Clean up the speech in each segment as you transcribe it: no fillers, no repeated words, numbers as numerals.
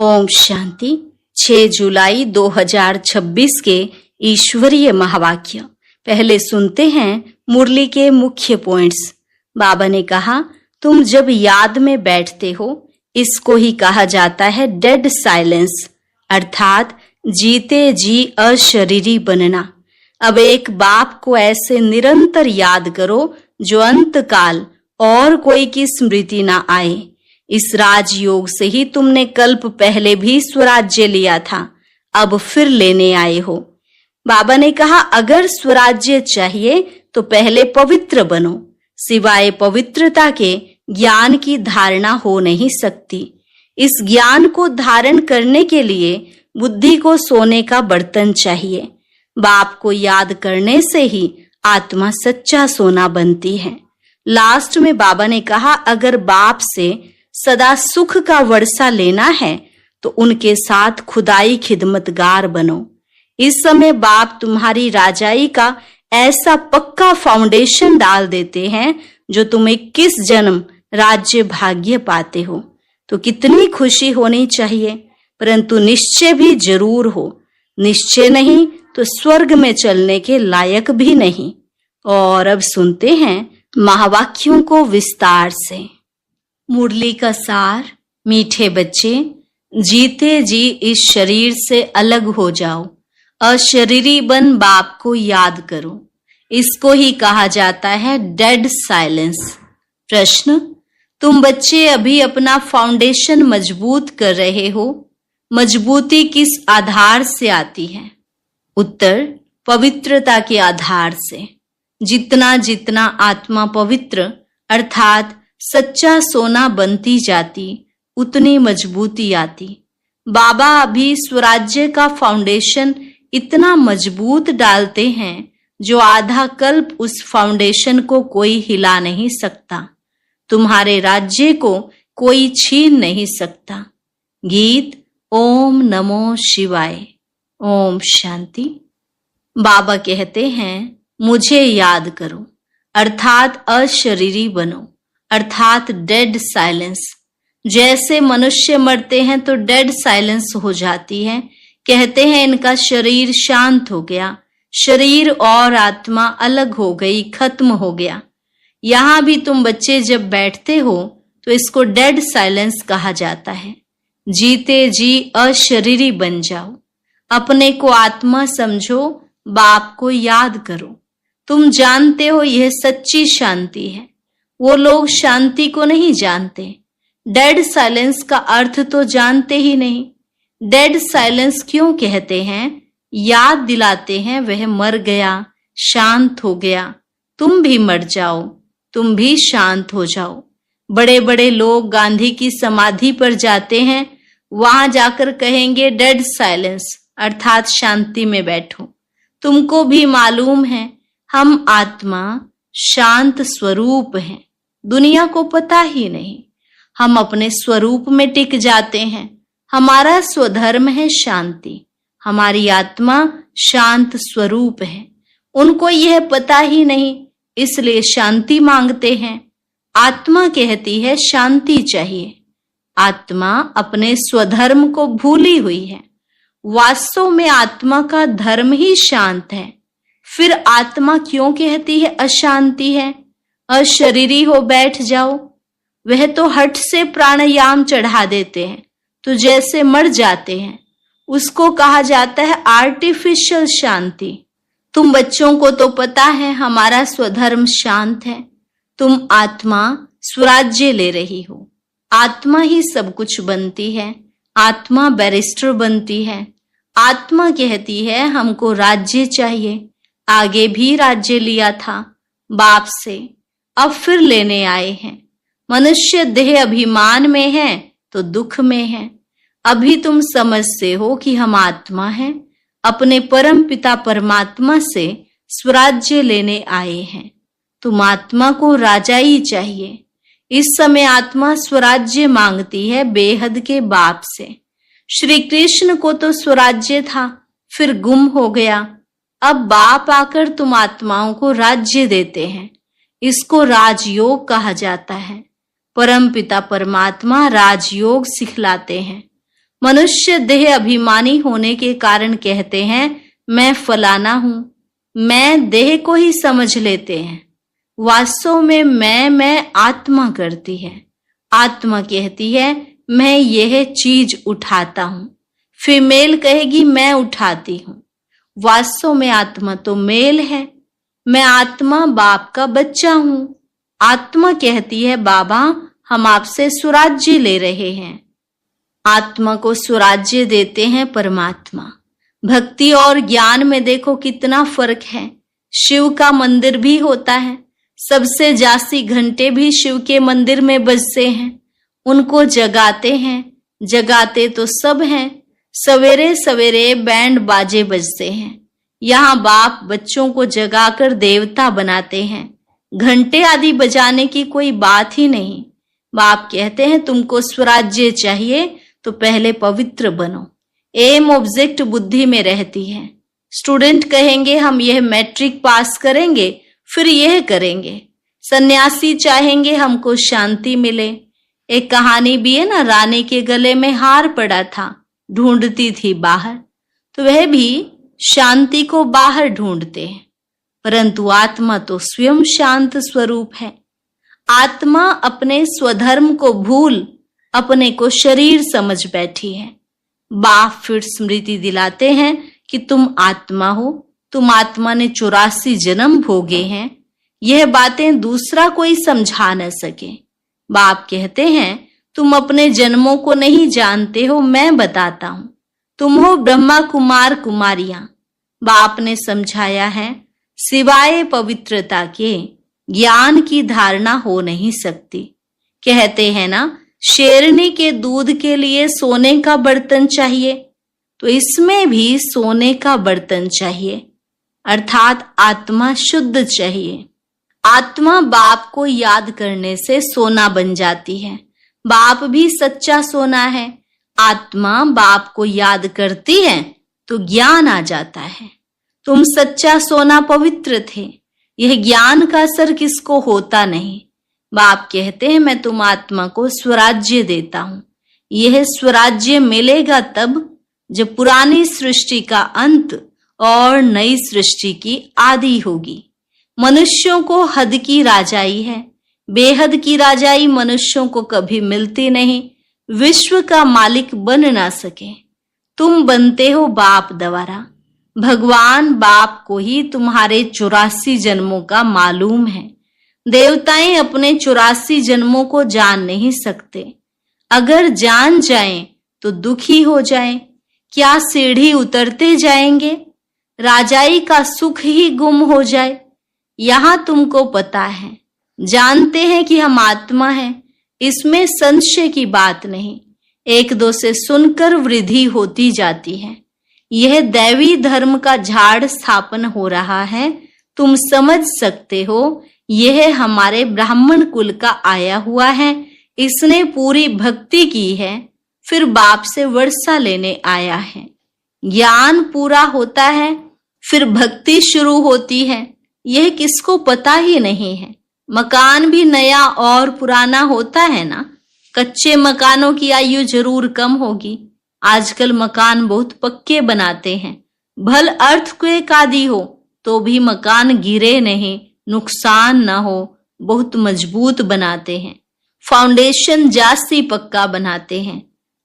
ओम शांति। 6 जुलाई 2026 के ईश्वरीय महावाक्य। पहले सुनते हैं मुरली के मुख्य पॉइंट्स। बाबा ने कहा, तुम जब याद में बैठते हो, इसको ही कहा जाता है डेड साइलेंस, अर्थात जीते जी अशरीरी बनना। अब एक बाप को ऐसे निरंतर याद करो जो अंत काल और कोई की स्मृति ना आए। इस राजयोग से ही तुमने कल्प पहले भी स्वराज्य लिया था, अब फिर लेने आए हो। बाबा ने कहा, अगर स्वराज्य चाहिए तो पहले पवित्र बनो। सिवाय पवित्रता के ज्ञान की धारणा हो नहीं सकती। इस ज्ञान को धारण करने के लिए बुद्धि को सोने का बर्तन चाहिए। बाप को याद करने से ही आत्मा सच्चा सोना बनती है। लास्ट में बाबा ने कहा, अगर बाप से सदा सुख का वर्षा लेना है तो उनके साथ खुदाई खिदमतगार बनो। इस समय बाप तुम्हारी राजाई का ऐसा पक्का फाउंडेशन डाल देते हैं जो तुम 21 जन्म राज्य भाग्य पाते हो। तो कितनी खुशी होनी चाहिए, परंतु निश्चय भी जरूर हो। निश्चय नहीं तो स्वर्ग में चलने के लायक भी नहीं। और अब सुनते हैं महावाक्यों को विस्तार से। मुरली का सार। मीठे बच्चे, जीते जी इस शरीर से अलग हो जाओ, अशरीरी बन बाप को याद करो। इसको ही कहा जाता है डेड साइलेंस। प्रश्न, तुम बच्चे अभी अपना फाउंडेशन मजबूत कर रहे हो। मजबूती किस आधार से आती है? उत्तर, पवित्रता के आधार से। जितना जितना आत्मा पवित्र अर्थात सच्चा सोना बनती जाती, उतनी मजबूती आती। बाबा अभी स्वराज्य का फाउंडेशन इतना मजबूत डालते हैं जो आधा कल्प उस फाउंडेशन को कोई हिला नहीं सकता। तुम्हारे राज्य को कोई छीन नहीं सकता। गीत ओम नमो शिवाय। ओम शांति। बाबा कहते हैं, मुझे याद करो, अर्थात अशरीरी बनो, अर्थात डेड साइलेंस। जैसे मनुष्य मरते हैं तो डेड साइलेंस हो जाती है। कहते हैं इनका शरीर शांत हो गया, शरीर और आत्मा अलग हो गई, खत्म हो गया। यहां भी तुम बच्चे जब बैठते हो तो इसको डेड साइलेंस कहा जाता है। जीते जी अशरीरी बन जाओ, अपने को आत्मा समझो, बाप को याद करो। तुम जानते हो यह सच्ची शांति है। वो लोग शांति को नहीं जानते। डेड साइलेंस का अर्थ तो जानते ही नहीं। डेड साइलेंस क्यों कहते हैं? याद दिलाते हैं वह मर गया, शांत हो गया। तुम भी मर जाओ, तुम भी शांत हो जाओ। बड़े बड़े लोग गांधी की समाधि पर जाते हैं, वहां जाकर कहेंगे डेड साइलेंस अर्थात शांति में बैठो। तुमको भी मालूम है हम आत्मा शांत स्वरूप हैं। दुनिया को पता ही नहीं। हम अपने स्वरूप में टिक जाते हैं। हमारा स्वधर्म है शांति। हमारी आत्मा शांत स्वरूप है। उनको यह पता ही नहीं, इसलिए शांति मांगते हैं। आत्मा कहती है शांति चाहिए। आत्मा अपने स्वधर्म को भूली हुई है। वास्तव में आत्मा का धर्म ही शांत है। फिर आत्मा क्यों कहती है अशांति है? अशरीरी हो बैठ जाओ। वह तो हठ से प्राणायाम चढ़ा देते हैं तो जैसे मर जाते हैं। उसको कहा जाता है आर्टिफिशियल शांति। तुम बच्चों को तो पता है हमारा स्वधर्म शांत है। तुम आत्मा स्वराज्य ले रही हो। आत्मा ही सब कुछ बनती है। आत्मा बैरिस्टर बनती है। आत्मा कहती है हमको राज्य चाहिए। आगे भी राज्य लिया था बाप से, अब फिर लेने आए हैं। मनुष्य देह अभिमान में है तो दुख में है। अभी तुम समझते हो कि हम आत्मा हैं, अपने परम पिता परमात्मा से स्वराज्य लेने आए हैं। तुम आत्मा को राजाई चाहिए। इस समय आत्मा स्वराज्य मांगती है बेहद के बाप से। श्री कृष्ण को तो स्वराज्य था, फिर गुम हो गया। अब बाप आकर तुम आत्माओं को राज्य देते हैं। इसको राजयोग कहा जाता है। परम पिता परमात्मा राजयोग सिखलाते हैं। मनुष्य देह अभिमानी होने के कारण कहते हैं मैं फलाना हूं, मैं देह को ही समझ लेते हैं। वास्तव में मैं आत्मा करती है। आत्मा कहती है मैं यह चीज उठाता हूं। फीमेल कहेगी मैं उठाती हूं। वास्तव में आत्मा तो मेल है। मैं आत्मा बाप का बच्चा हूं। आत्मा कहती है बाबा हम आपसे स्वराज्य ले रहे हैं। आत्मा को स्वराज्य देते हैं परमात्मा। भक्ति और ज्ञान में देखो कितना फर्क है। शिव का मंदिर भी होता है, सबसे जास्ती घंटे भी शिव के मंदिर में बजते हैं। उनको जगाते हैं, जगाते तो सब हैं। सवेरे सवेरे बैंड बाजे बजते हैं। यहाँ बाप बच्चों को जगाकर देवता बनाते हैं। घंटे आदि बजाने की कोई बात ही नहीं। बाप कहते हैं तुमको स्वराज्य चाहिए तो पहले पवित्र बनो। एम ऑब्जेक्ट बुद्धि में रहती है। स्टूडेंट कहेंगे हम यह मैट्रिक पास करेंगे फिर यह करेंगे। सन्यासी चाहेंगे हमको शांति मिले। एक कहानी भी है ना, रानी के गले में हार पड़ा था, ढूंढती थी बाहर। तो वह भी शांति को बाहर ढूंढते हैं, परंतु आत्मा तो स्वयं शांत स्वरूप है। आत्मा अपने स्वधर्म को भूल अपने को शरीर समझ बैठी है। बाप फिर स्मृति दिलाते हैं कि तुम आत्मा हो, तुम आत्मा ने 84 जन्म भोगे हैं। यह बातें दूसरा कोई समझा न सके। बाप कहते हैं तुम अपने जन्मों को नहीं जानते हो, मैं बताता हूं। तुम हो ब्रह्मा कुमार कुमारियां। बाप ने समझाया है सिवाय पवित्रता के ज्ञान की धारणा हो नहीं सकती। कहते हैं ना शेरनी के दूध के लिए सोने का बर्तन चाहिए, तो इसमें भी सोने का बर्तन चाहिए, अर्थात आत्मा शुद्ध चाहिए। आत्मा बाप को याद करने से सोना बन जाती है। बाप भी सच्चा सोना है। आत्मा बाप को याद करती है तो ज्ञान आ जाता है। तुम सच्चा सोना पवित्र थे। यह ज्ञान का असर किसको होता नहीं। बाप कहते हैं मैं तुम आत्मा को स्वराज्य देता हूं। यह स्वराज्य मिलेगा तब जब पुरानी सृष्टि का अंत और नई सृष्टि की आदि होगी। मनुष्यों को हद की राजाई है, बेहद की राजाई मनुष्यों को कभी मिलती नहीं। विश्व का मालिक बन ना सके। तुम बनते हो बाप द्वारा। भगवान बाप को ही तुम्हारे 84 जन्मों का मालूम है। देवताएं अपने 84 जन्मों को जान नहीं सकते। अगर जान जाएं तो दुखी हो जाएं। क्या सीढ़ी उतरते जाएंगे? राजाई का सुख ही गुम हो जाए। यहां तुमको पता है, जानते हैं कि हम आत्मा हैं, इसमें संशय की बात नहीं। एक दो से सुनकर वृद्धि होती जाती है। यह दैवी धर्म का झाड़ स्थापन हो रहा है। तुम समझ सकते हो यह हमारे ब्राह्मण कुल का आया हुआ है। इसने पूरी भक्ति की है, फिर बाप से वर्षा लेने आया है। ज्ञान पूरा होता है, फिर भक्ति शुरू होती है। यह किसको पता ही नहीं है। मकान भी नया और पुराना होता है ना। कच्चे मकानों की आयु जरूर कम होगी। आजकल मकान बहुत पक्के बनाते हैं। भल अर्थक्वेक आदि हो तो भी मकान गिरे नहीं, नुकसान ना हो, बहुत मजबूत बनाते हैं। फाउंडेशन जास्ती पक्का बनाते हैं।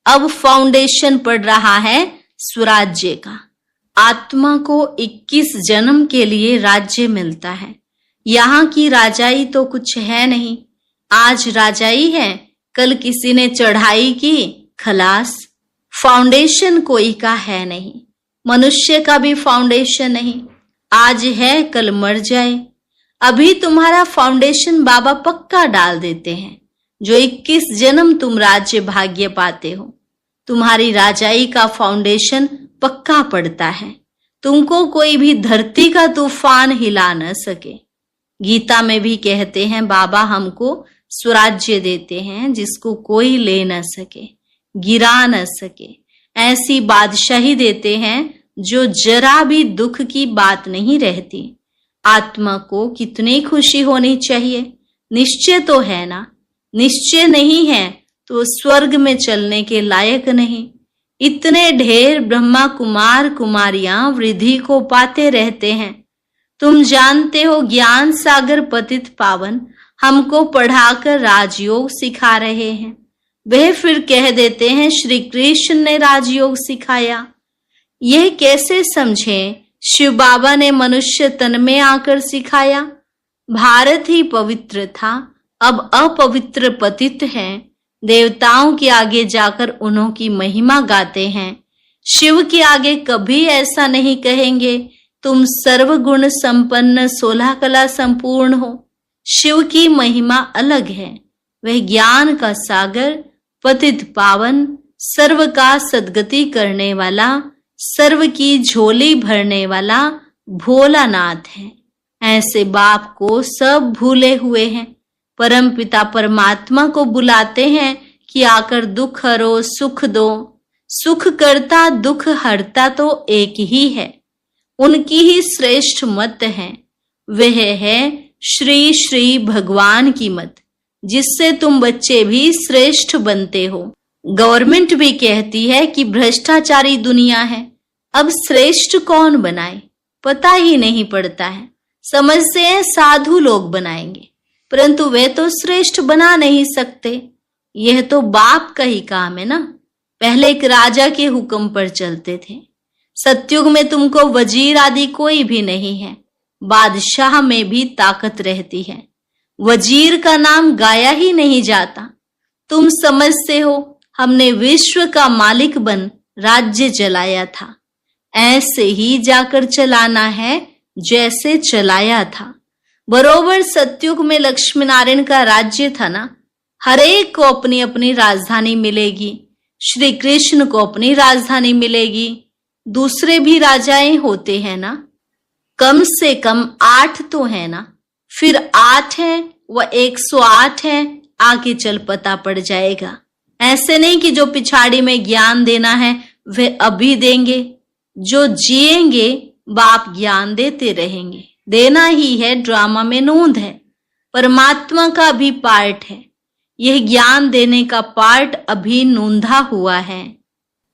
अब फाउंडेशन पड़ रहा है स्वराज्य का। आत्मा को 21 जन्म के लिए राज्य मिलता है। यहाँ की राजाई तो कुछ है नहीं। आज राजाई है, कल किसी ने चढ़ाई की, खलास। फाउंडेशन कोई का है नहीं। मनुष्य का भी फाउंडेशन नहीं। आज है कल मर जाए। अभी तुम्हारा फाउंडेशन बाबा पक्का डाल देते हैं। जो 21 जन्म तुम राज्य भाग्य पाते हो, तुम्हारी राजाई का फाउंडेशन पक्का पड़ता है। तुमको कोई भी धरती का तूफान हिला न सके। गीता में भी कहते हैं बाबा हमको स्वराज्य देते हैं जिसको कोई ले न सके, गिरा न सके। ऐसी बादशाही देते हैं जो जरा भी दुख की बात नहीं रहती। आत्मा को कितनी खुशी होनी चाहिए। निश्चय तो है ना। निश्चय नहीं है तो स्वर्ग में चलने के लायक नहीं। इतने ढेर ब्रह्मा कुमार कुमारियां वृद्धि को पाते रहते हैं। तुम जानते हो ज्ञान सागर पतित पावन हमको पढ़ाकर राजयोग सिखा रहे हैं। वह फिर कह देते हैं श्री कृष्ण ने राजयोग सिखाया। यह कैसे समझें? शिव बाबा ने मनुष्य तन में आकर सिखाया। भारत ही पवित्र था, अब अपवित्र पतित है। देवताओं के आगे जाकर उन्हों की महिमा गाते हैं। शिव के आगे कभी ऐसा नहीं कहेंगे तुम सर्वगुण संपन्न 16 कला संपूर्ण हो। शिव की महिमा अलग है। वह ज्ञान का सागर, पतित पावन, सर्व का सद्गति करने वाला, सर्व की झोली भरने वाला भोलानाथ है। ऐसे बाप को सब भूले हुए हैं। परम पिता परमात्मा को बुलाते हैं कि आकर दुख हरो, सुख दो। सुख करता दुख हरता तो एक ही है। उनकी ही श्रेष्ठ मत है। वह है श्री श्री भगवान की मत, जिससे तुम बच्चे भी श्रेष्ठ बनते हो। गवर्नमेंट भी कहती है कि भ्रष्टाचारी दुनिया है, अब श्रेष्ठ कौन बनाए पता ही नहीं पड़ता है। समझते हैं साधु लोग बनाएंगे, परंतु वे तो श्रेष्ठ बना नहीं सकते। यह तो बाप का ही काम है ना। पहले एक राजा के हुक्म पर चलते थे। सतयुग में तुमको वजीर आदि कोई भी नहीं है। बादशाह में भी ताकत रहती है। वजीर का नाम गाया ही नहीं जाता। तुम समझते हो हमने विश्व का मालिक बन राज्य चलाया था। ऐसे ही जाकर चलाना है जैसे चलाया था। बरोबर सतयुग में लक्ष्मी नारायण का राज्य था ना। हर एक को अपनी अपनी राजधानी मिलेगी। श्री कृष्ण को अपनी राजधानी मिलेगी। दूसरे भी राजाएं होते हैं ना, कम से कम 8 तो है ना। फिर 8 है व 108 है, आगे चल पता पड़ जाएगा। ऐसे नहीं कि जो पिछाड़ी में ज्ञान देना है वे अभी देंगे। जो जिएंगे बाप ज्ञान देते रहेंगे। देना ही है, ड्रामा में नोंद है। परमात्मा का भी पार्ट है। यह ज्ञान देने का पार्ट अभी नोंधा हुआ है।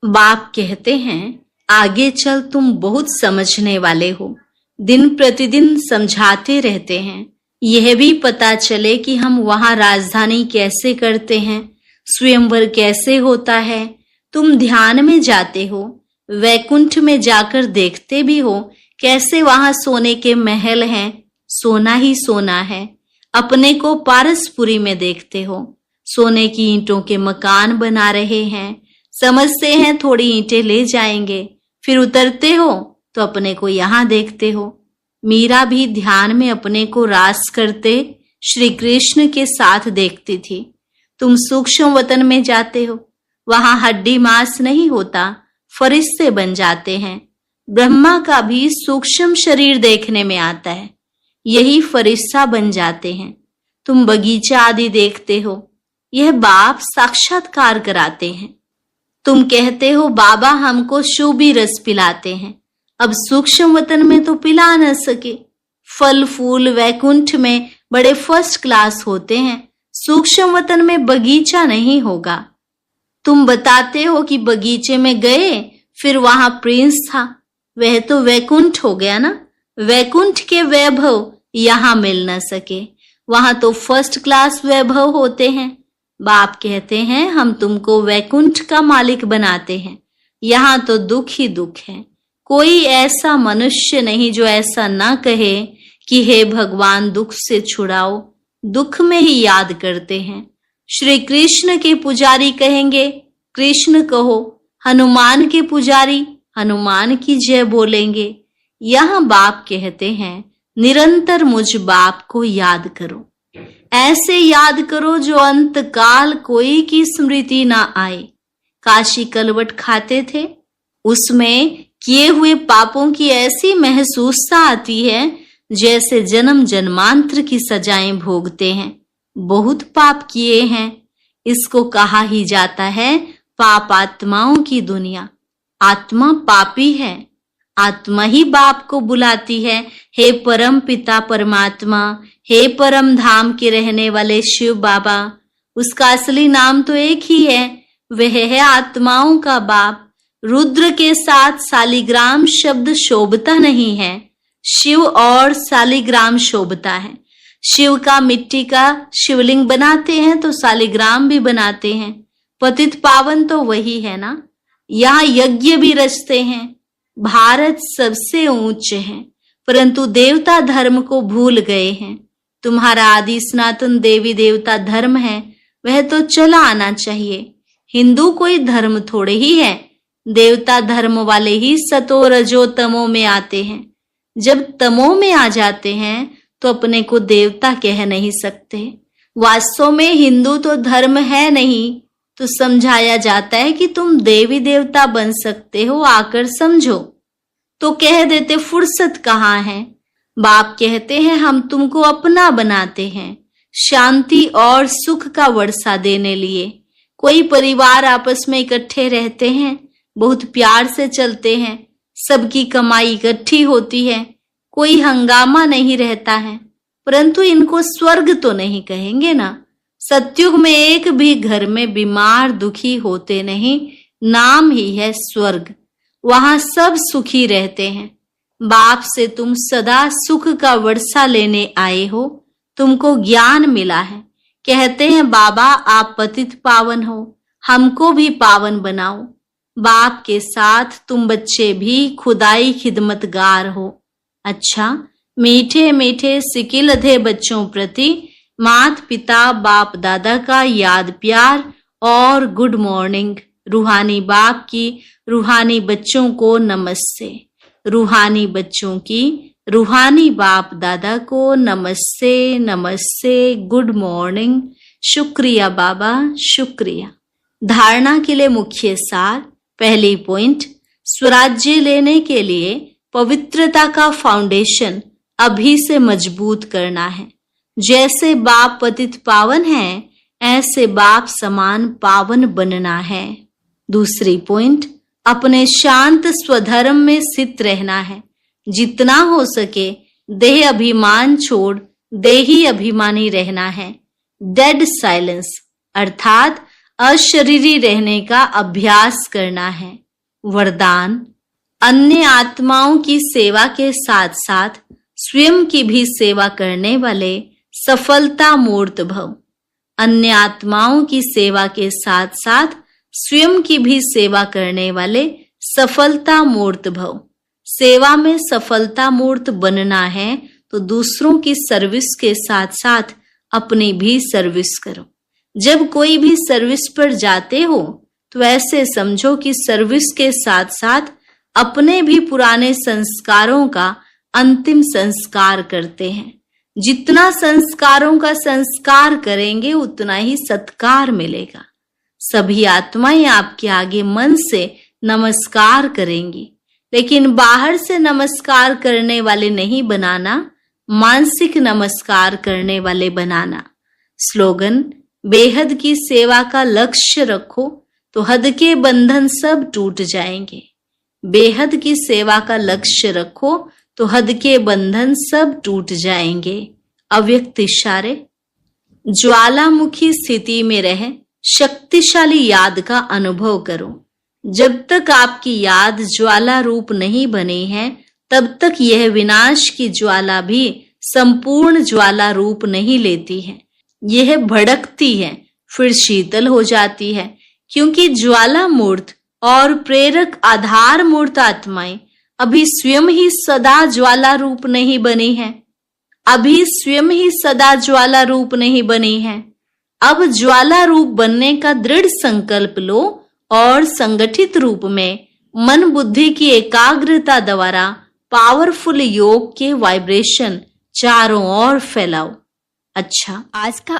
बाप कहते हैं आगे चल तुम बहुत समझने वाले हो। दिन प्रतिदिन समझाते रहते हैं। यह भी पता चले कि हम वहां राजधानी कैसे करते हैं, स्वयंवर कैसे होता है। तुम ध्यान में जाते हो, वैकुंठ में जाकर देखते भी हो कैसे वहां सोने के महल हैं, सोना ही सोना है। अपने को पारसपुरी में देखते हो, सोने की ईंटों के मकान बना रहे हैं। समझते हैं थोड़ी ईंटें ले जाएंगे, फिर उतरते हो तो अपने को यहाँ देखते हो। मीरा भी ध्यान में अपने को रास करते श्री कृष्ण के साथ देखती थी। तुम सूक्ष्म वतन में जाते हो, वहां हड्डी मांस नहीं होता, फरिश्ते बन जाते हैं। ब्रह्मा का भी सूक्ष्म शरीर देखने में आता है, यही फरिश्ता बन जाते हैं। तुम बगीचा आदि देखते हो, यह बाप साक्षात्कार कराते हैं। तुम कहते हो बाबा हमको शूबी रस पिलाते हैं, अब सूक्ष्म वतन में तो पिला न सके। फल फूल वैकुंठ में बड़े फर्स्ट क्लास होते हैं, सूक्ष्म वतन में बगीचा नहीं होगा। तुम बताते हो कि बगीचे में गए, फिर वहां प्रिंस था, वह तो वैकुंठ हो गया ना। वैकुंठ के वैभव यहाँ मिल न सके, वहां तो फर्स्ट क्लास वैभव होते हैं। बाप कहते हैं हम तुमको वैकुंठ का मालिक बनाते हैं, यहाँ तो दुख ही दुख है। कोई ऐसा मनुष्य नहीं जो ऐसा ना कहे कि हे भगवान दुख से छुड़ाओ। दुख में ही याद करते हैं। श्री कृष्ण के पुजारी कहेंगे कृष्ण कहो, हनुमान के पुजारी हनुमान की जय बोलेंगे। यहाँ बाप कहते हैं निरंतर मुझ बाप को याद करो। ऐसे याद करो जो अंत काल कोई की स्मृति ना आए। काशी कलवट खाते थे, उसमें किए हुए पापों की ऐसी महसूसता आती है जैसे जन्म जन्मांतर की सजाएं भोगते हैं। बहुत पाप किए हैं, इसको कहा ही जाता है पाप आत्माओं की दुनिया। आत्मा पापी है, आत्मा ही बाप को बुलाती है, हे परम पिता परमात्मा, हे परम धाम के रहने वाले शिव बाबा। उसका असली नाम तो एक ही है, वह है आत्माओं का बाप। रुद्र के साथ शालिग्राम शब्द शोभता नहीं है, शिव और शालिग्राम शोभता है। शिव का मिट्टी का शिवलिंग बनाते हैं तो शालिग्राम भी बनाते हैं। पतित पावन तो वही है ना। यहाँ यज्ञ भी रचते हैं। भारत सबसे ऊंच है, परंतु देवता धर्म को भूल गए हैं। तुम्हारा आदि सनातन देवी देवता धर्म है, वह तो चला आना चाहिए। हिंदू कोई धर्म थोड़े ही है। देवता धर्म वाले ही सतो रजो तमो में आते हैं। जब तमो में आ जाते हैं तो अपने को देवता कह नहीं सकते। वास्तव में हिंदू तो धर्म है नहीं, तो समझाया जाता है कि तुम देवी देवता बन सकते हो, आकर समझो। तो कह देते फुर्सत कहाँ है। बाप कहते हैं हम तुमको अपना बनाते हैं, शांति और सुख का वर्षा देने लिए। कोई परिवार आपस में इकट्ठे रहते हैं, बहुत प्यार से चलते हैं, सबकी कमाई इकट्ठी होती है, कोई हंगामा नहीं रहता है। परंतु इनको स्वर्ग तो नहीं कहेंगे ना। सतयुग में एक भी घर में बीमार दुखी होते नहीं, नाम ही है स्वर्ग। वहां सब सुखी रहते हैं। बाप से तुम सदा सुख का वर्षा लेने आए हो, तुमको ज्ञान मिला है। कहते हैं बाबा आप पतित पावन हो, हमको भी पावन बनाओ। बाप के साथ तुम बच्चे भी खुदाई खिदमतगार हो। अच्छा, मीठे मीठे सिकिलधे बच्चों प्रति माता पिता बाप दादा का याद प्यार और गुड मॉर्निंग। रूहानी बाप की रूहानी बच्चों को नमस्ते। रूहानी बच्चों की रूहानी बाप दादा को नमस्ते नमस्ते, गुड मॉर्निंग। शुक्रिया बाबा, शुक्रिया। धारणा के लिए मुख्य सार। पहली पॉइंट, स्वराज्य लेने के लिए पवित्रता का फाउंडेशन अभी से मजबूत करना है। जैसे बाप पतित पावन है, ऐसे बाप समान पावन बनना है। दूसरी पॉइंट, अपने शांत स्वधर्म में स्थित रहना है। जितना हो सके देह अभिमान छोड़ देही अभिमानी रहना है। डेड साइलेंस अर्थात अशरीरी रहने का अभ्यास करना है। वरदान, अन्य आत्माओं की सेवा के साथ साथ स्वयं की भी सेवा करने वाले सफलता मूर्त भव। अन्य आत्माओं की सेवा के साथ साथ स्वयं की भी सेवा करने वाले सफलता मूर्त भव। सेवा में सफलता मूर्त बनना है तो दूसरों की सर्विस के साथ साथ अपनी भी सर्विस करो। जब कोई भी सर्विस पर जाते हो तो ऐसे समझो कि सर्विस के साथ साथ अपने भी पुराने संस्कारों का अंतिम संस्कार करते हैं। जितना संस्कारों का संस्कार करेंगे उतना ही सत्कार मिलेगा। सभी आत्माएं आपके आगे मन से नमस्कार करेंगी, लेकिन बाहर से नमस्कार करने वाले नहीं बनाना, मानसिक नमस्कार करने वाले बनाना। स्लोगन, बेहद की सेवा का लक्ष्य रखो तो हद के बंधन सब टूट जाएंगे। बेहद की सेवा का लक्ष्य रखो तो हद के बंधन सब टूट जाएंगे। अव्यक्त इशारे। ज्वालामुखी स्थिति में रह शक्तिशाली याद का अनुभव करो। जब तक आपकी याद ज्वाला रूप नहीं बनी है, तब तक यह विनाश की ज्वाला भी संपूर्ण ज्वाला रूप नहीं लेती है। यह भड़कती है, फिर शीतल हो जाती है, क्योंकि ज्वाला मूर्त और प्रेरक आधार मूर्त आत्माएं अभी स्वयं ही सदा ज्वाला रूप नहीं बनी है। अभी स्वयं ही सदा ज्वाला रूप नहीं बनी है। अब ज्वाला रूप बनने का दृढ़ संकल्प लो और संगठित रूप में मन बुद्धि की एकाग्रता द्वारा पावरफुल योग के वाइब्रेशन चारों ओर फैलाओ। अच्छा, आज का